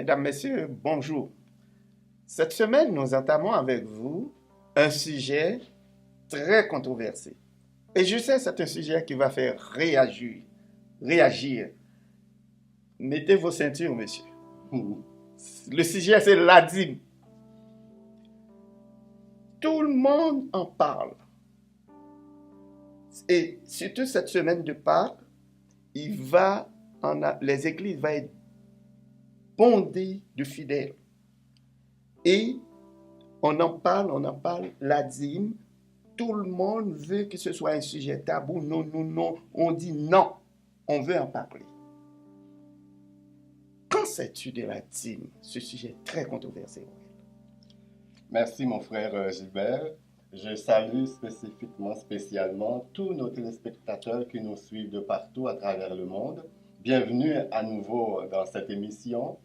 Mesdames, Messieurs, bonjour. Cette semaine, nous entamons avec vous un sujet très controversé. Et je sais que c'est un sujet qui va faire réagir. Mettez vos ceintures, messieurs. Le sujet, c'est la dîme. Tout le monde en parle. Et surtout cette semaine de Pâques, les églises vont être bondées de fidèles. Et on en parle, la dîme. Tout le monde veut que ce soit un sujet tabou. Non. On dit non. On veut en parler. Qu'en sais-tu de la dîme, ce sujet très controversé? Merci mon frère Gilbert. Je salue spécialement tous nos téléspectateurs qui nous suivent de partout à travers le monde. Bienvenue à nouveau dans cette émission.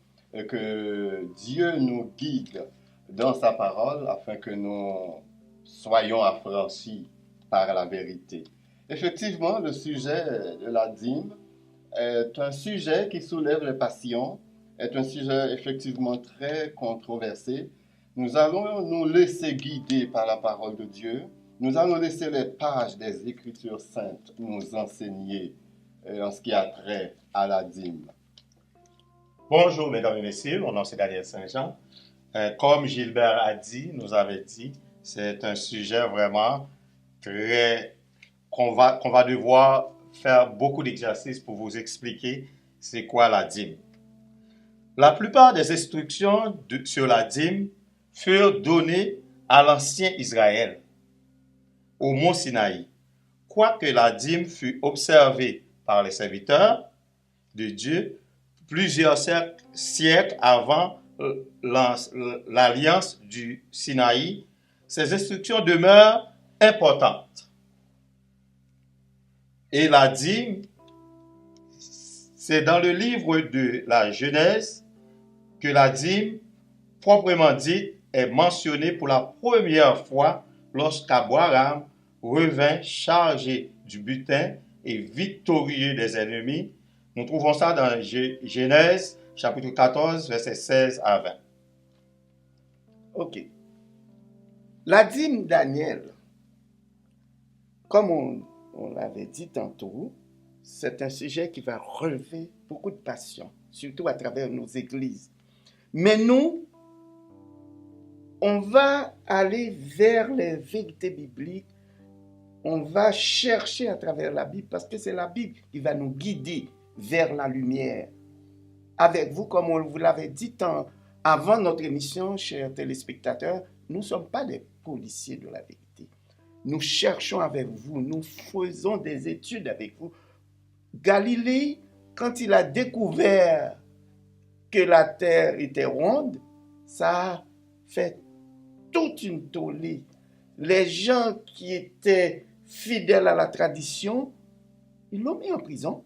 Que Dieu nous guide dans sa parole afin que nous soyons affranchis par la vérité. Effectivement, le sujet de la dîme est un sujet qui soulève les passions, est un sujet effectivement très controversé. Nous allons nous laisser guider par la parole de Dieu. Nous allons laisser les pages des Écritures saintes nous enseigner en ce qui a trait à la dîme. Bonjour mesdames et messieurs, mon nom c'est Daniel Saint-Jean. Comme Gilbert nous avait dit, c'est un sujet vraiment qu'on va devoir faire beaucoup d'exercices pour vous expliquer c'est quoi la dîme. La plupart des instructions sur la dîme furent données à l'ancien Israël, au mont Sinaï. Quoique la dîme fut observée par les serviteurs de Dieu plusieurs siècles avant l'alliance du Sinaï, ces instructions demeurent importantes. Et la dîme, c'est dans le livre de la Genèse que la dîme, proprement dite, est mentionnée pour la première fois lorsqu'Abraham revint chargé du butin et victorieux des ennemis. Nous trouvons ça dans Genèse, chapitre 14, versets 16 à 20. Ok. La dîme Daniel, comme on l'avait dit tantôt, c'est un sujet qui va relever beaucoup de passion, surtout à travers nos églises. Mais nous, on va aller vers les vérités bibliques. On va chercher à travers la Bible parce que c'est la Bible qui va nous guider vers la lumière. Avec vous, comme on vous l'avait dit avant notre émission, chers téléspectateurs, nous ne sommes pas des policiers de la vérité. Nous cherchons avec vous, nous faisons des études avec vous. Galilée, quand il a découvert que la terre était ronde, ça a fait toute une tollée. Les gens qui étaient fidèles à la tradition, ils l'ont mis en prison.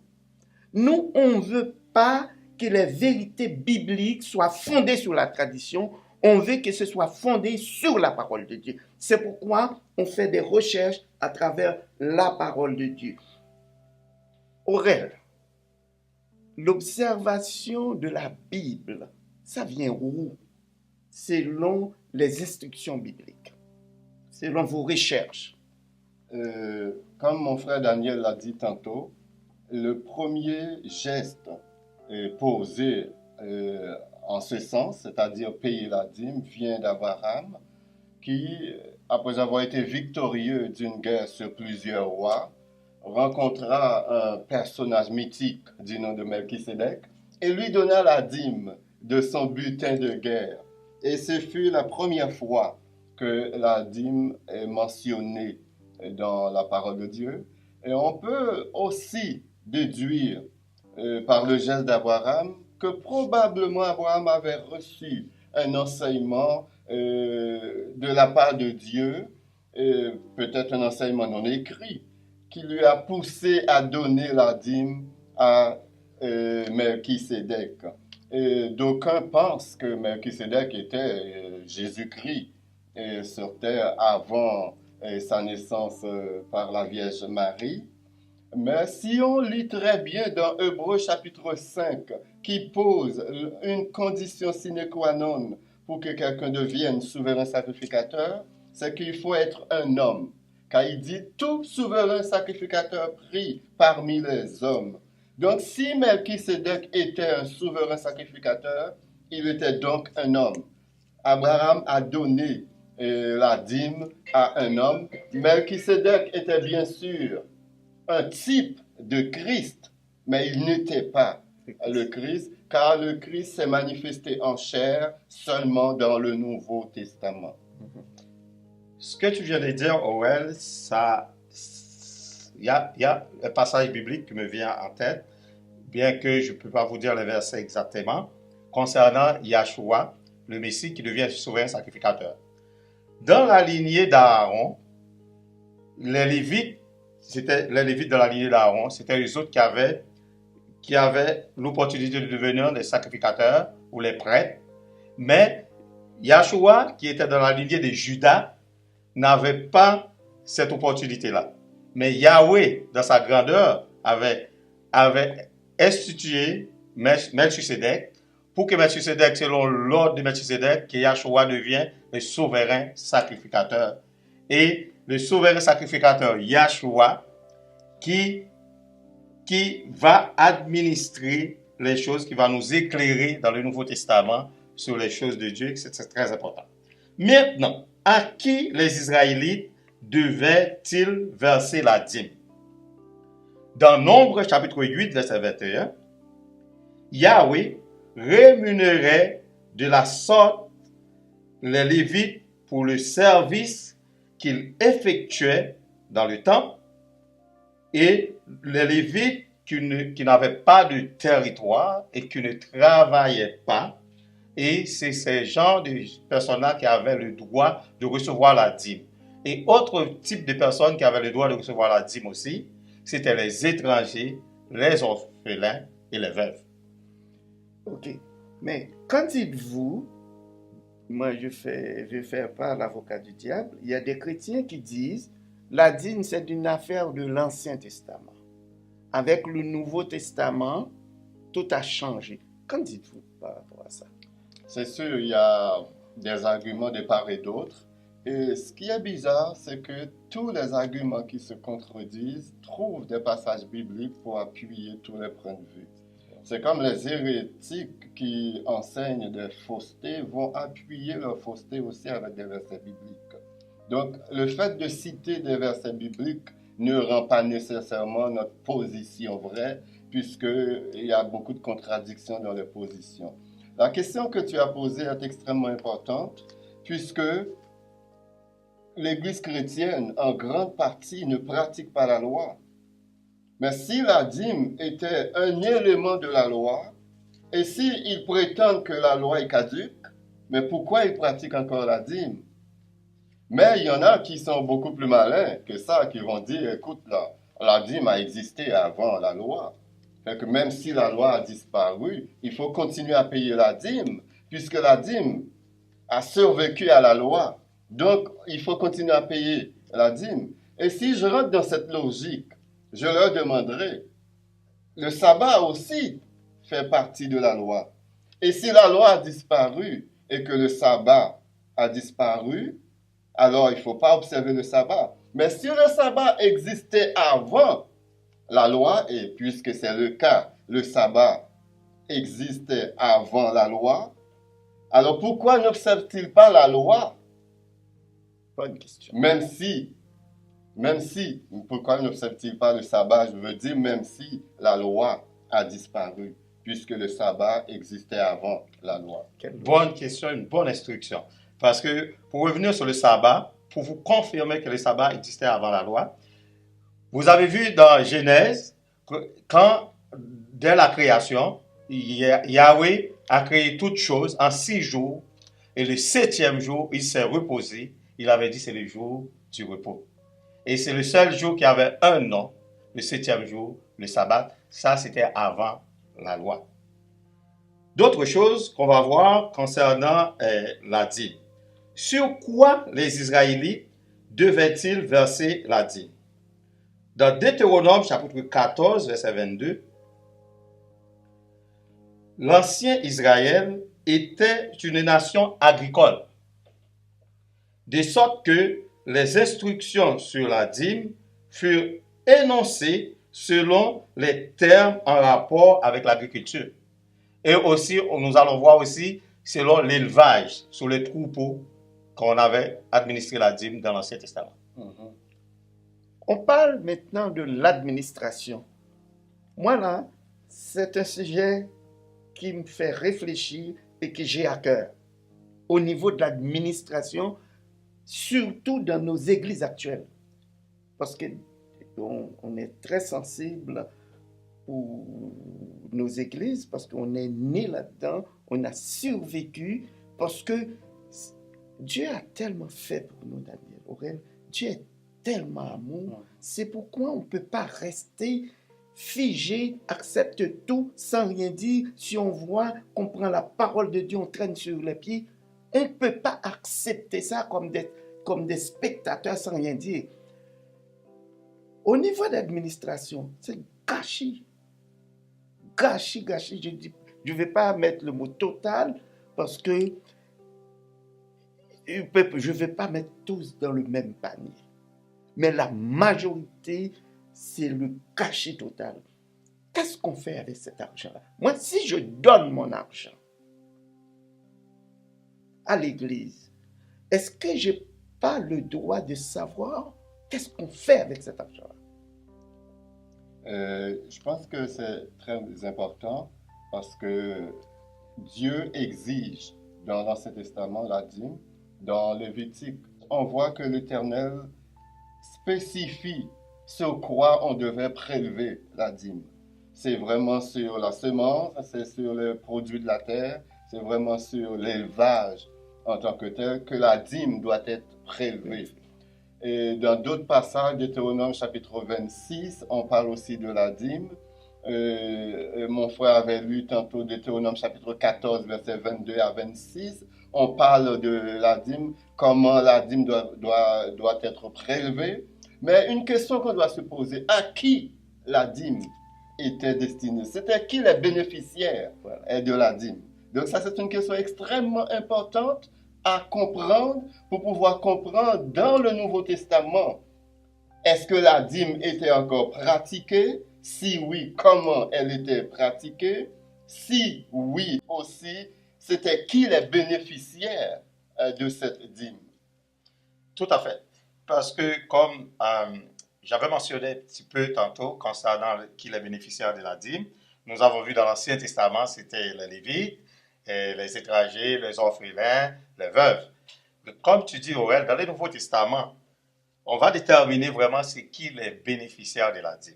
Nous, on ne veut pas que les vérités bibliques soient fondées sur la tradition. On veut que ce soit fondé sur la parole de Dieu. C'est pourquoi on fait des recherches à travers la parole de Dieu. Aurel, l'observation de la Bible, ça vient où? Selon les instructions bibliques, selon vos recherches. Comme mon frère Daniel l'a dit tantôt, le premier geste posé en ce sens, c'est-à-dire payer la dîme, vient d'Abraham, qui, après avoir été victorieux d'une guerre sur plusieurs rois, rencontra un personnage mythique du nom de Melchisédek et lui donna la dîme de son butin de guerre. Et ce fut la première fois que la dîme est mentionnée dans la parole de Dieu. Et on peut aussi déduire par le geste d'Abraham que probablement Abraham avait reçu un enseignement de la part de Dieu, peut-être un enseignement non écrit, qui lui a poussé à donner la dîme à Melchisédek. D'aucuns pensent que Melchisédek était Jésus-Christ sur terre avant sa naissance par la Vierge Marie. Mais si on lit très bien dans Hébreux chapitre 5, qui pose une condition sine qua non pour que quelqu'un devienne souverain sacrificateur, c'est qu'il faut être un homme. Car il dit tout souverain sacrificateur pris parmi les hommes. Donc si Melchisédek était un souverain sacrificateur, il était donc un homme. Abraham a donné la dîme à un homme. Melchisédek était bien sûr un type de Christ, mais il n'était pas le Christ, car le Christ s'est manifesté en chair seulement dans le Nouveau Testament. Ce que tu viens de dire, Owel, il y a un passage biblique qui me vient en tête, bien que je ne peux pas vous dire les versets exactement, concernant Yahshua, le Messie qui devient souverain sacrificateur. Dans la lignée d'Aaron, les Lévites de la lignée d'Aaron, c'était eux autres qui avaient l'opportunité de devenir des sacrificateurs ou les prêtres, mais Yahshua, qui était dans la lignée de Judas, n'avait pas cette opportunité-là. Mais Yahweh, dans sa grandeur, avait institué Melchisédek pour que Melchisédek, selon l'ordre de Melchisédek, que Yahshua devient le souverain sacrificateur. Et le souverain sacrificateur Yahshua qui va administrer les choses, qui va nous éclairer dans le Nouveau Testament sur les choses de Dieu, c'est très important. Maintenant, à qui les Israélites devaient-ils verser la dîme? Dans Nombre chapitre 8, verset 21, Yahweh rémunérait de la sorte les Lévites pour le service qu'ils effectuaient dans le temple, et les Lévites qui n'avaient pas de territoire et qui ne travaillaient pas. Et c'est ces gens de personnes-là qui avaient le droit de recevoir la dîme. Et autre type de personnes qui avaient le droit de recevoir la dîme aussi, c'était les étrangers, les orphelins et les veuves. Ok. Mais quand dites-vous, moi je vais faire pas l'avocat du diable, il y a des chrétiens qui disent la dîme c'est une affaire de l'Ancien Testament. Avec le Nouveau Testament, tout a changé. Qu'en dites-vous par rapport à ça? C'est sûr, il y a des arguments de part et d'autre. Et ce qui est bizarre, c'est que tous les arguments qui se contredisent trouvent des passages bibliques pour appuyer tous les points de vue. C'est comme les hérétiques qui enseignent des faussetés vont appuyer leur fausseté aussi avec des versets bibliques. Donc, le fait de citer des versets bibliques ne rend pas nécessairement notre position vraie, puisqu'il y a beaucoup de contradictions dans les positions. La question que tu as posée est extrêmement importante, puisque l'Église chrétienne, en grande partie, ne pratique pas la loi. Mais si la dîme était un élément de la loi, et s'ils prétendent que la loi est caduque, mais pourquoi ils pratiquent encore la dîme? Mais il y en a qui sont beaucoup plus malins que ça, qui vont dire, écoute, la dîme a existé avant la loi. Fait que même si la loi a disparu, il faut continuer à payer la dîme, puisque la dîme a survécu à la loi. Donc, il faut continuer à payer la dîme. Et si je rentre dans cette logique, je leur demanderai, le sabbat aussi fait partie de la loi. Et si la loi a disparu et que le sabbat a disparu, alors il ne faut pas observer le sabbat. Mais si le sabbat existait avant la loi, et puisque c'est le cas, le sabbat existait avant la loi, alors pourquoi n'observe-t-il pas la loi? Bonne question. Même si, pourquoi n'observe-t-il pas le sabbat? Je veux dire, même si la loi a disparu, puisque le sabbat existait avant la loi. Bonne question, une bonne instruction. Parce que pour revenir sur le sabbat, pour vous confirmer que le sabbat existait avant la loi, vous avez vu dans Genèse, quand, dès la création, Yahweh a créé toutes choses en 6 jours, et le 7e jour, il s'est reposé. Il avait dit c'est le jour du repos. Et c'est le seul jour qui avait un nom, le 7e jour, le sabbat. Ça, c'était avant la loi. D'autres choses qu'on va voir concernant la dîme. Sur quoi les Israélites devaient-ils verser la dîme? Dans Deutéronome chapitre 14, verset 22, l'ancien Israël était une nation agricole, de sorte que les instructions sur la dîme furent énoncées selon les termes en rapport avec l'agriculture. Et aussi, nous allons voir aussi selon l'élevage sur les troupeaux qu'on avait administré la dîme dans l'Ancien Testament. Mhm. On parle maintenant de l'administration. Moi, là, c'est un sujet qui me fait réfléchir et que j'ai à cœur. Au niveau de l'administration, surtout dans nos églises actuelles. Parce qu'on est très sensible pour nos églises, parce qu'on est né là-dedans, on a survécu, parce que Dieu a tellement fait pour nous, Daniel, Aurel. Dieu est tellement amour. C'est pourquoi on ne peut pas rester figé, accepte tout sans rien dire. Si on voit qu'on prend la parole de Dieu, on traîne sur les pieds, on ne peut pas accepter ça comme des spectateurs sans rien dire. Au niveau de l'administration, c'est gâchis. Gâchis. Je ne vais pas mettre le mot total parce que je ne vais pas mettre tous dans le même panier. Mais la majorité, c'est le gâchis total. Qu'est-ce qu'on fait avec cet argent-là? Moi, si je donne mon argent à l'église, est-ce que je n'ai pas le droit de savoir qu'est-ce qu'on fait avec cet argent-là? Je pense que c'est très important parce que Dieu exige dans l'Ancien Testament la dîme. Dans Lévitique, on voit que l'Éternel spécifie sur quoi on devait prélever la dîme. C'est vraiment sur la semence, c'est sur les produits de la terre, c'est vraiment sur l'élevage en tant que tel que la dîme doit être prélevée. Et dans d'autres passages, Deutéronome chapitre 26, on parle aussi de la dîme. Mon frère avait lu tantôt Deutéronome chapitre 14, versets 22 à 26. On parle de la dîme, comment la dîme doit être prélevée. Mais une question qu'on doit se poser, à qui la dîme était destinée? C'était qui les bénéficiaires de la dîme? Donc ça, c'est une question extrêmement importante à comprendre pour pouvoir comprendre dans le Nouveau Testament, est-ce que la dîme était encore pratiquée? Si oui, comment elle était pratiquée? Si oui aussi, c'était qui les bénéficiaires de cette dîme? Tout à fait. Parce que comme j'avais mentionné un petit peu tantôt concernant qui les bénéficiaires de la dîme, nous avons vu dans l'Ancien Testament, c'était les Lévites, les étrangers, les orphelins, les veuves. Comme tu dis, Aurel, dans le Nouveau Testament, on va déterminer vraiment c'est qui les bénéficiaires de la dîme.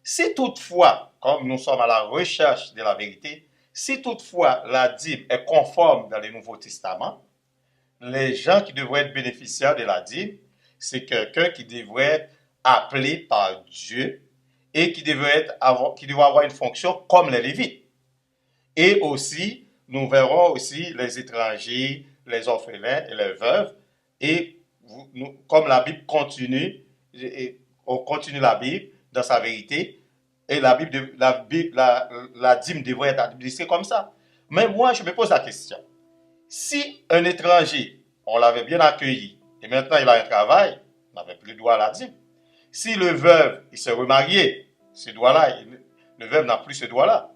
Si toutefois, comme nous sommes à la recherche de la vérité, si toutefois la dîme est conforme dans le Nouveau Testament, les gens qui devraient être bénéficiaires de la dîme, c'est quelqu'un qui devrait être appelé par Dieu et qui devrait avoir une fonction comme les Lévites. Et aussi, nous verrons aussi les étrangers, les orphelins et les veuves. Et comme la Bible continue, on continue la Bible dans sa vérité, et la dîme devrait être administrée comme ça. Mais moi, je me pose la question. Si un étranger, on l'avait bien accueilli, et maintenant il a un travail, il n'avait plus droit à la dîme. Si le veuve, il s'est remarié, ce droit-là, le veuve n'a plus ce droit-là.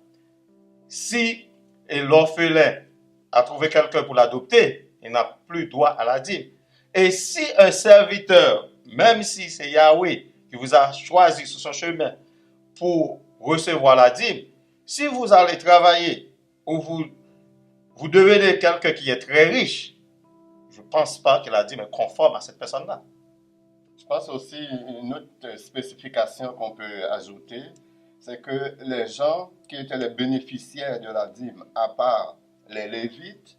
Si l'orphelin a trouvé quelqu'un pour l'adopter, il n'a plus droit à la dîme. Et si un serviteur, même si c'est Yahweh qui vous a choisi sur son chemin pour recevoir la dîme, si vous allez travailler ou vous devenez quelqu'un qui est très riche, je ne pense pas que la dîme est conforme à cette personne-là. Je pense aussi une autre spécification qu'on peut ajouter, c'est que les gens qui étaient les bénéficiaires de la dîme, à part les Lévites,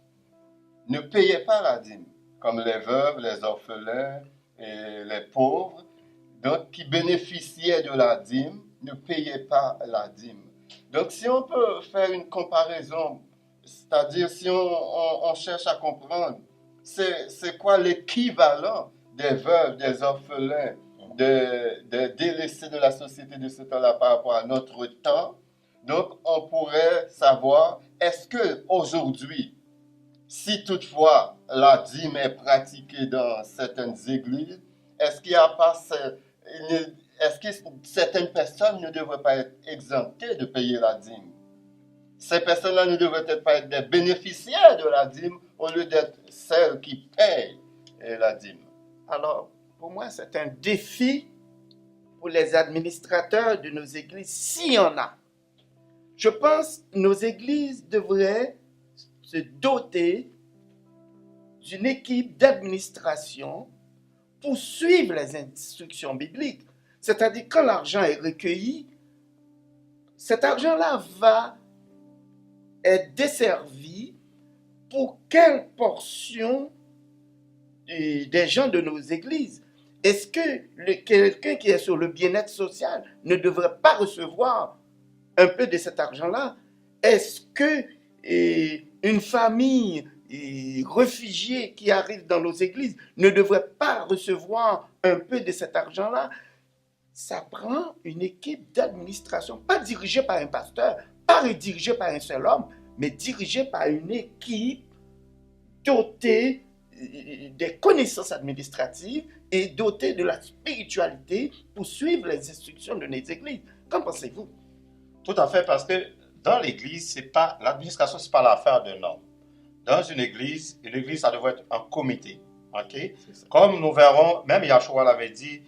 ne payaient pas la dîme, comme les veuves, les orphelins et les pauvres, donc qui bénéficiaient de la dîme, ne payaient pas la dîme. Donc si on peut faire une comparaison, c'est-à-dire si on cherche à comprendre, c'est quoi l'équivalent des veuves, des orphelins, des délaissés de la société de ce temps-là par rapport à notre temps, Donc, on pourrait savoir, est-ce que aujourd'hui, si toutefois la dîme est pratiquée dans certaines églises, est-ce qu'il y a pas est-ce que certaines personnes ne devraient pas être exemptées de payer la dîme? Ces personnes-là ne devraient peut-être pas être des bénéficiaires de la dîme au lieu d'être celles qui payent la dîme. Alors, pour moi, c'est un défi pour les administrateurs de nos églises, s'il y en a. Je pense que nos églises devraient se doter d'une équipe d'administration pour suivre les instructions bibliques. C'est-à-dire, quand l'argent est recueilli, cet argent-là va être desservi pour quelle portion des gens de nos églises? Est-ce que quelqu'un qui est sur le bien-être social ne devrait pas recevoir un peu de cet argent-là? Est-ce que une famille réfugiée qui arrive dans nos églises ne devrait pas recevoir un peu de cet argent-là? Ça prend une équipe d'administration, pas dirigée par un pasteur, pas dirigée par un seul homme, mais dirigée par une équipe dotée des connaissances administratives et dotée de la spiritualité pour suivre les instructions de nos églises. Qu'en pensez-vous? Tout à fait, parce que dans l'église, l'administration, ce n'est pas l'affaire d'un homme. Dans une église, ça devrait être un comité. Okay? Comme nous verrons, même Yahshua l'avait dit,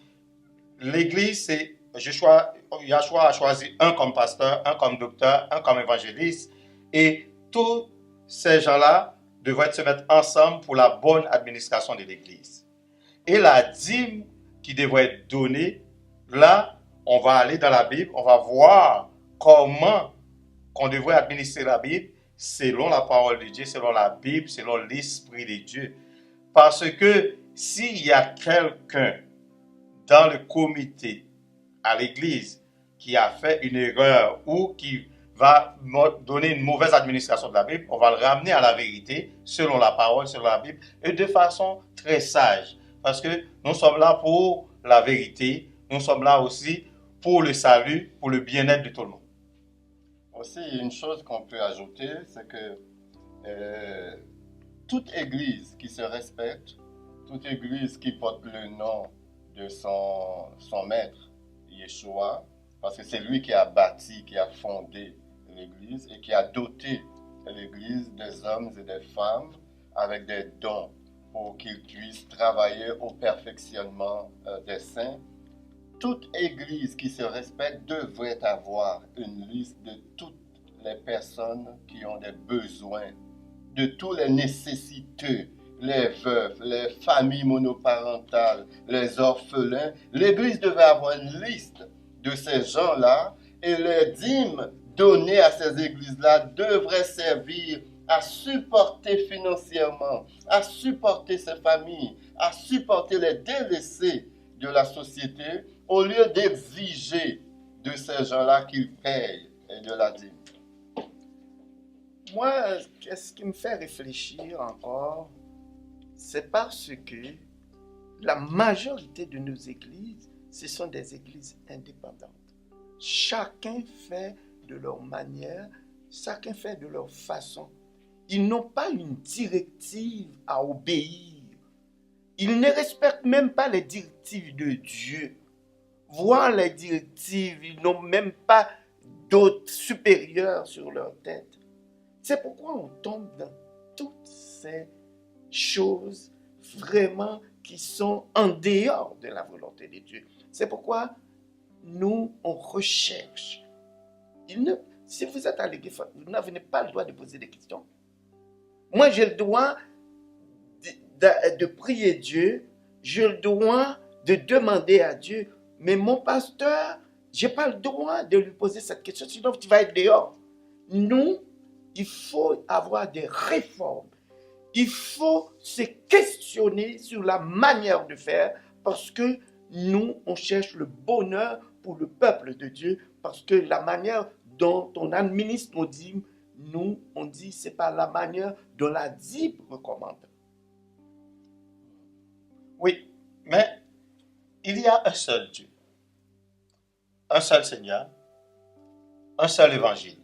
l'église, Yahshua a choisi un comme pasteur, un comme docteur, un comme évangéliste, et tous ces gens-là devraient se mettre ensemble pour la bonne administration de l'église. Et la dîme qui devrait être donnée, là, on va aller dans la Bible, on va voir comment qu'on devrait administrer la Bible selon la parole de Dieu, selon la Bible, selon l'Esprit de Dieu. Parce que s'il y a quelqu'un dans le comité à l'église qui a fait une erreur ou qui va donner une mauvaise administration de la Bible, on va le ramener à la vérité selon la parole, selon la Bible et de façon très sage. Parce que nous sommes là pour la vérité, nous sommes là aussi pour le salut, pour le bien-être de tout le monde. Aussi, une chose qu'on peut ajouter, c'est que toute église qui se respecte, toute église qui porte le nom de son maître, Yeshua, parce que c'est lui qui a bâti, qui a fondé l'église et qui a doté l'église des hommes et des femmes avec des dons pour qu'ils puissent travailler au perfectionnement des saints. Toute église qui se respecte devrait avoir une liste de toutes les personnes qui ont des besoins, de tous les nécessiteux, les veuves, les familles monoparentales, les orphelins. L'église devait avoir une liste de ces gens-là et les dîmes données à ces églises-là devraient servir à supporter financièrement, à supporter ces familles, à supporter les délaissés de la société au lieu d'exiger de ces gens-là qu'ils payent de la dîme. Moi, ce qui me fait réfléchir encore, c'est parce que la majorité de nos églises, ce sont des églises indépendantes. Chacun fait de leur manière, chacun fait de leur façon. Ils n'ont pas une directive à obéir. Ils ne respectent même pas les directives de Dieu. Voir les directives, ils n'ont même pas d'autres supérieurs sur leur tête. C'est pourquoi on tombe dans toutes ces choses vraiment qui sont en dehors de la volonté de Dieu. C'est pourquoi nous, on recherche. Si vous êtes à l'église, vous n'avez pas le droit de poser des questions. Moi, j'ai le droit de prier Dieu, j'ai le droit de demander à Dieu, mais mon pasteur, je n'ai pas le droit de lui poser cette question, sinon tu vas être dehors. Nous, il faut avoir des réformes. Il faut se questionner sur la manière de faire parce que nous, on cherche le bonheur pour le peuple de Dieu parce que la manière dont on administre nos dîmes, nous, on dit c'est pas la manière dont la dîme recommande. Oui, mais il y a un seul Dieu, un seul Seigneur, un seul évangile.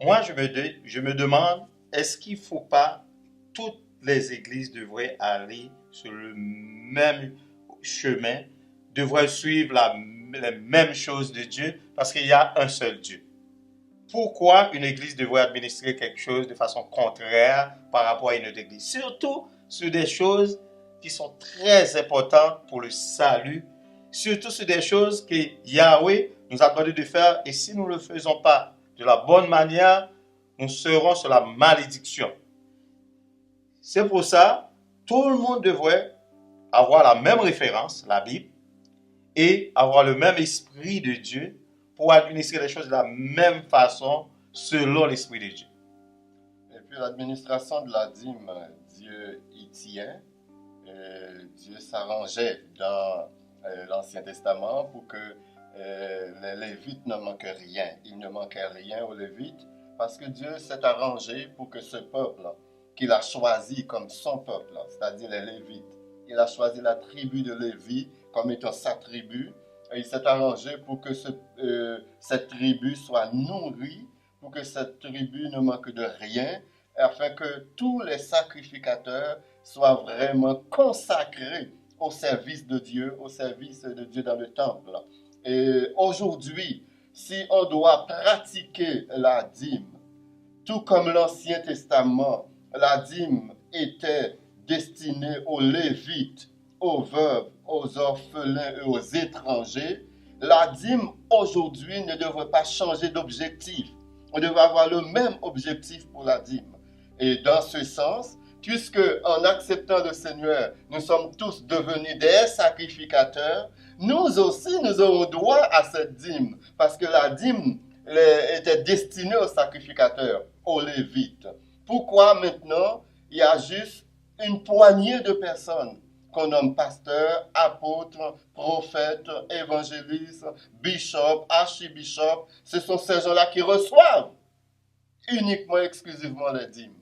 Moi, je me demande, est-ce qu'il ne faut pas, toutes les églises devraient aller sur le même chemin, devraient suivre les mêmes choses de Dieu, parce qu'il y a un seul Dieu. Pourquoi une église devrait administrer quelque chose de façon contraire par rapport à une autre église? Surtout sur des choses qui sont très importantes pour le salut, surtout sur des choses que Yahweh nous a demandé de faire, et si nous ne le faisons pas de la bonne manière, nous serons sur la malédiction. C'est pour ça, tout le monde devrait avoir la même référence, la Bible, et avoir le même esprit de Dieu pour administrer les choses de la même façon selon l'esprit de Dieu. Et puis l'administration de la dîme, Dieu y tient. Dieu s'arrangeait dans l'Ancien Testament pour que les Lévites ne manquent rien. Il ne manquait rien aux Lévites parce que Dieu s'est arrangé pour que ce peuple qu'il a choisi comme son peuple, c'est-à-dire les Lévites, il a choisi la tribu de Lévi comme étant sa tribu. Et il s'est arrangé pour que cette tribu soit nourrie, pour que cette tribu ne manque de rien, afin que tous les sacrificateurs soient vraiment consacrés au service de Dieu dans le temple. Et aujourd'hui, si on doit pratiquer la dîme, tout comme l'Ancien Testament, la dîme était destinée aux Lévites, aux veuves, aux orphelins et aux étrangers, la dîme aujourd'hui ne devrait pas changer d'objectif. On devrait avoir le même objectif pour la dîme. Et dans ce sens, puisque en acceptant le Seigneur, nous sommes tous devenus des sacrificateurs, nous aussi, nous aurons droit à cette dîme, parce que la dîme était destinée aux sacrificateurs, aux Lévites. Pourquoi maintenant, il y a juste une poignée de personnes qu'on nomme pasteurs, apôtres, prophètes, évangélistes, bishops, archibishops? Ce sont ces gens-là qui reçoivent uniquement, exclusivement les dîmes.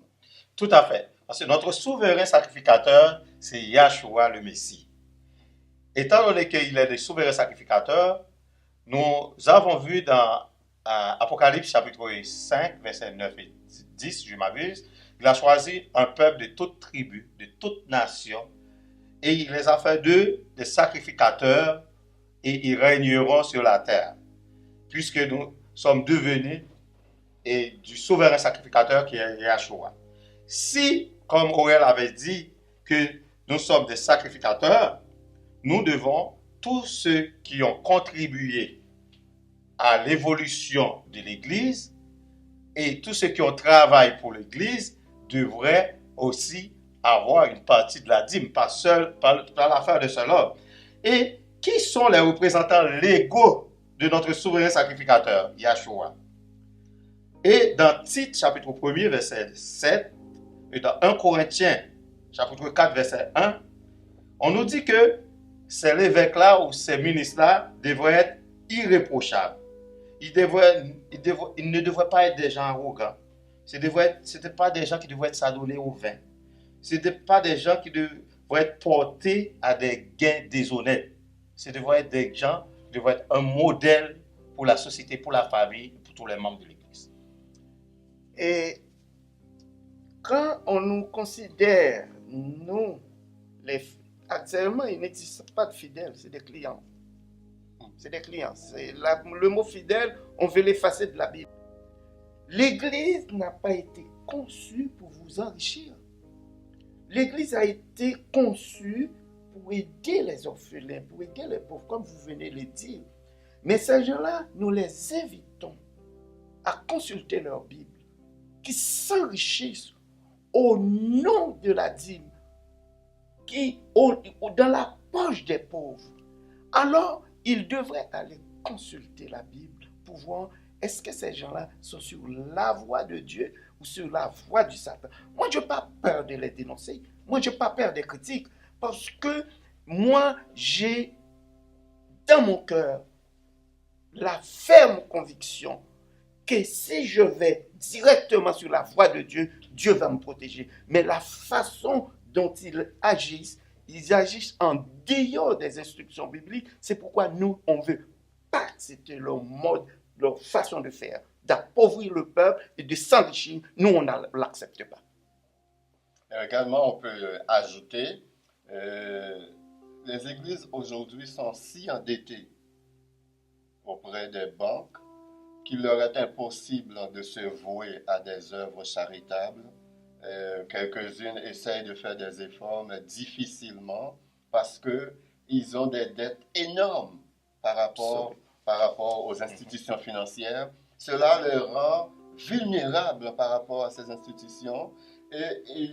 Tout à fait. Parce que notre souverain sacrificateur, c'est Yahshua le Messie. Étant donné qu'il est le souverain sacrificateur, nous avons vu dans Apocalypse chapitre 5, versets 9 et 10, si je m'abuse, il a choisi un peuple de toute tribu, de toute nation, et il les a fait d'eux des sacrificateurs, et ils régneront sur la terre, puisque nous sommes devenus du souverain sacrificateur qui est Yahshua. Si, comme Aurel avait dit, que nous sommes des sacrificateurs, nous devons, tous ceux qui ont contribué à l'évolution de l'Église et tous ceux qui ont travaillé pour l'Église devraient aussi avoir une partie de la dîme, pas l'affaire de seul homme. Et qui sont les représentants légaux de notre souverain sacrificateur, Yahshua? Et dans Tite, chapitre 1er, verset 7, et dans 1 Corinthiens, chapitre 4, verset 1, on nous dit que ces évêques-là ou ces ministres-là devraient être irréprochables. Ils ne devraient pas être des gens arrogants. Ce n'étaient pas des gens qui devraient être s'adonner au vin. Ce n'étaient pas des gens qui devraient être portés à des gains déshonnêtes. Ce devraient être des gens qui devraient être un modèle pour la société, pour la famille, pour tous les membres de l'Église. Et quand on nous considère, nous, actuellement, il n'existe pas de fidèles, c'est des clients. C'est des clients. Le mot fidèle, on veut l'effacer de la Bible. L'Église n'a pas été conçue pour vous enrichir. L'Église a été conçue pour aider les orphelins, pour aider les pauvres, comme vous venez de le dire. Mais ces gens-là, nous les invitons à consulter leur Bible, qui s'enrichissent au nom de la dîme, qui dans la poche des pauvres. Alors, ils devraient aller consulter la Bible pour voir est-ce que ces gens-là sont sur la voie de Dieu ou sur la voie du Satan. Moi, je n'ai pas peur de les dénoncer. Moi, je n'ai pas peur des critiques. Parce que moi, j'ai dans mon cœur la ferme conviction que si je vais directement sur la voie de Dieu, Dieu va me protéger. Mais la façon dont ils agissent en dehors des instructions bibliques. C'est pourquoi nous, on veut pas accepter leur mode leur façon de faire, d'appauvrir le peuple et de s'enrichir, nous, on ne l'accepte pas. Également, on peut ajouter, les églises aujourd'hui sont si endettées auprès des banques qu'il leur est impossible de se vouer à des œuvres charitables. Quelques-unes essayent de faire des efforts, mais difficilement, parce qu'ils ont des dettes énormes par rapport aux institutions financières. Cela les rend vulnérables par rapport à ces institutions et